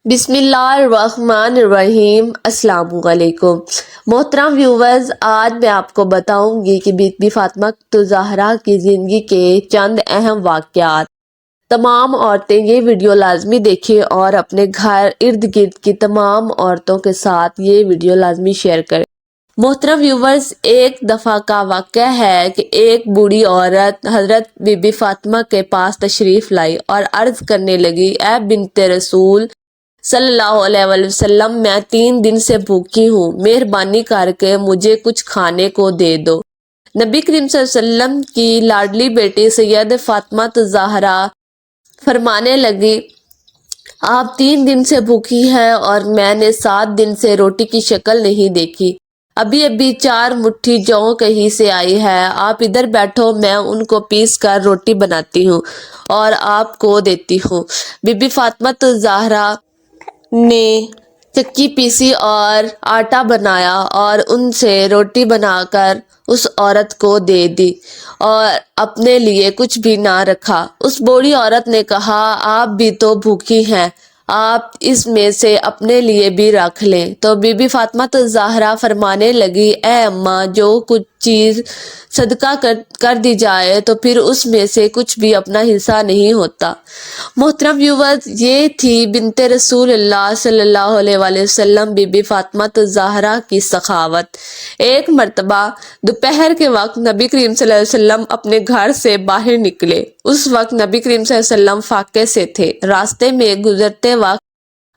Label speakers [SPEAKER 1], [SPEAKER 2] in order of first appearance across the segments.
[SPEAKER 1] بسم اللہ الرحمن الرحیم۔ السلام علیکم محترم ویورز، آج میں آپ کو بتاؤں گی کہ بی بی فاطمہ الزہرا کی زندگی کے چند اہم واقعات۔ تمام عورتیں یہ ویڈیو لازمی دیکھیں اور اپنے گھر ارد گرد کی تمام عورتوں کے ساتھ یہ ویڈیو لازمی شیئر کریں۔ محترم ویورز، ایک دفعہ کا واقعہ ہے کہ ایک بوڑھی عورت حضرت بی بی فاطمہ کے پاس تشریف لائی اور عرض کرنے لگی، اے بنت رسول صلی اللہ علیہ وسلم، میں 3 دن سے بھوکی ہوں، مہربانی کر کے مجھے کچھ کھانے کو دے دو۔ نبی کریم صلی اللہ علیہ وسلم کی لاڈلی بیٹی سید فاطمہ الزہرا فرمانے لگی، آپ 3 دن سے بھوکی ہے اور میں نے 7 دن سے روٹی کی شکل نہیں دیکھی۔ ابھی 4 مٹھی جو کہیں سے آئی ہے، آپ ادھر بیٹھو، میں ان کو پیس کر روٹی بناتی ہوں اور آپ کو دیتی ہوں۔ بی بی فاطمہ الزہرا نے چکی پیسی اور آٹا بنایا اور ان سے روٹی بنا کر اس عورت کو دے دی اور اپنے لیے کچھ بھی نہ رکھا۔ اس بوڑھی عورت نے کہا، آپ بھی تو بھوکی ہیں، آپ اس میں سے اپنے لیے بھی رکھ لیں۔ تو بی بی فاطمہ الزہرا فرمانے لگی، اے اماں، جو کچھ چیز صدقہ کر دی جائے تو پھر اس میں سے کچھ بھی اپنا حصہ نہیں ہوتا۔ محترم ویورز، یہ تھی بنت رسول اللہ صلی اللہ علیہ وسلم بی بی فاطمہ الزہرا کی سخاوت۔ ایک مرتبہ دوپہر کے وقت نبی کریم صلی اللہ علیہ وسلم اپنے گھر سے باہر نکلے۔ اس وقت نبی کریم صلی اللہ علیہ وسلم فاقے سے تھے۔ راستے میں گزرتے وقت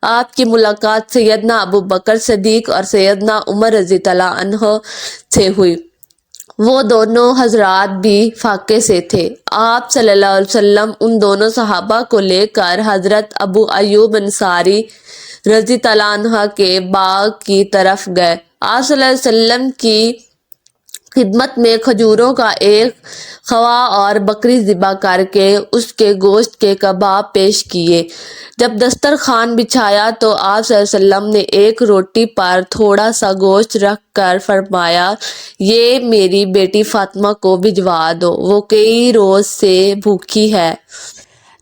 [SPEAKER 1] آپ کی ملاقات سیدنا ابو بکر صدیق اور سیدنا عمر رضی اللہ عنہ سے ہوئی۔ وہ دونوں حضرات بھی فاقے سے تھے۔ آپ صلی اللہ علیہ وسلم ان دونوں صحابہ کو لے کر حضرت ابو ایوب انصاری رضی اللہ عنہ کے باغ کی طرف گئے۔ آپ صلی اللہ علیہ وسلم کی خدمت میں کھجوروں کا ایک خواہ اور بکری ذبح کر کے اس کے گوشت کے کباب پیش کیے۔ جب دسترخوان بچھایا تو آپ صلی اللہ علیہ وسلم نے ایک روٹی پر تھوڑا سا گوشت رکھ کر فرمایا، یہ میری بیٹی فاطمہ کو بھجوا دو، وہ کئی روز سے بھوکی ہے۔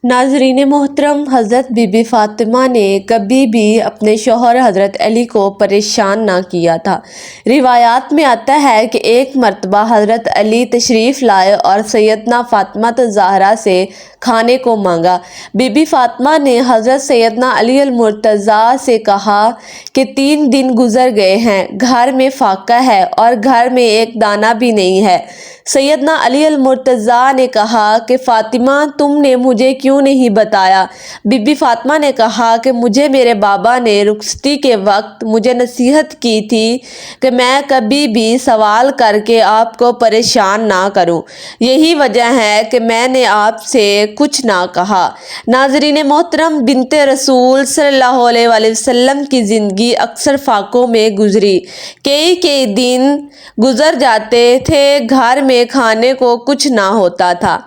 [SPEAKER 1] ناظرین محترم، حضرت بی بی فاطمہ نے کبھی بھی اپنے شوہر حضرت علی کو پریشان نہ کیا تھا۔ روایات میں آتا ہے کہ ایک مرتبہ حضرت علی تشریف لائے اور سیدنا فاطمہ الزہرا سے کھانے کو مانگا۔ بی بی فاطمہ نے حضرت سیدنا علی المرتضیٰ سے کہا کہ 3 دن گزر گئے ہیں، گھر میں فاقہ ہے اور گھر میں ایک دانہ بھی نہیں ہے۔ سیدنا علی المرتضیٰ نے کہا کہ فاطمہ، تم نے مجھے کیوں نہیں بتایا؟ بی بی فاطمہ نے کہا کہ مجھے میرے بابا نے رخصتی کے وقت مجھے نصیحت کی تھی کہ میں کبھی بھی سوال کر کے آپ کو پریشان نہ کروں، یہی وجہ ہے کہ میں نے آپ سے کچھ نہ کہا۔ ناظرین محترم، بنت رسول صلی اللہ علیہ وسلم کی زندگی اکثر فاقوں میں گزری۔ کئی دن گزر جاتے تھے، گھر میں کھانے کو کچھ نہ ہوتا تھا۔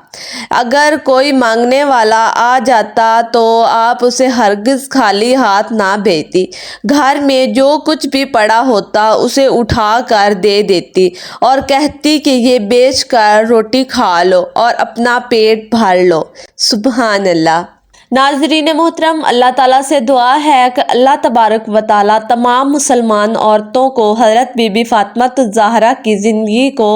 [SPEAKER 1] اگر کوئی مانگنے والا آ جاتا تو آپ اسے ہرگز خالی ہاتھ نہ بھیجتی، گھر میں جو کچھ بھی پڑا ہوتا اسے اٹھا کر دے دیتی اور کہتی کہ یہ بیچ کر روٹی کھا لو اور اپنا پیٹ بھر لو۔ سبحان اللہ۔ ناظرین محترم، اللہ تعالیٰ سے دعا ہے کہ اللہ تبارک و تعالیٰ تمام مسلمان عورتوں کو حضرت بی بی فاطمہ الزہرا کی زندگی کو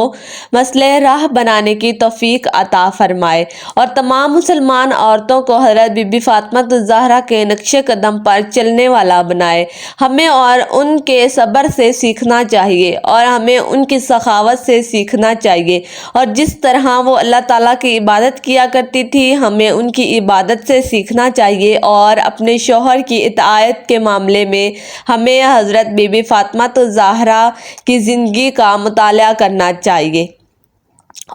[SPEAKER 1] مسلح راہ بنانے کی توفیق عطا فرمائے اور تمام مسلمان عورتوں کو حضرت بی بی فاطمہ الزہرا کے نقش قدم پر چلنے والا بنائے۔ ہمیں اور ان کے صبر سے سیکھنا چاہیے اور ہمیں ان کی سخاوت سے سیکھنا چاہیے، اور جس طرح وہ اللہ تعالیٰ کی عبادت کیا کرتی تھی، ہمیں ان کی عبادت سے سیکھنا چاہیے، اور اپنے شوہر کی اطاعت کے معاملے میں ہمیں حضرت بی بی فاطمہ الزہرا کی زندگی کا مطالعہ کرنا چاہیے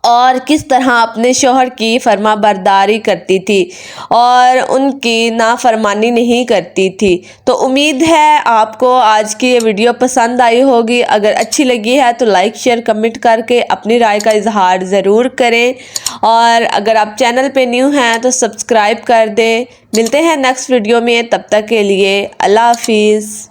[SPEAKER 1] اور کس طرح اپنے شوہر کی فرما برداری کرتی تھی اور ان کی نافرمانی نہیں کرتی تھی۔ تو امید ہے آپ کو آج کی یہ ویڈیو پسند آئی ہوگی۔ اگر اچھی لگی ہے تو لائک، شیئر، کمنٹ کر کے اپنی رائے کا اظہار ضرور کریں، اور اگر آپ چینل پہ نیو ہیں تو سبسکرائب کر دیں۔ ملتے ہیں نیکسٹ ویڈیو میں، تب تک کے لیے اللہ حافظ۔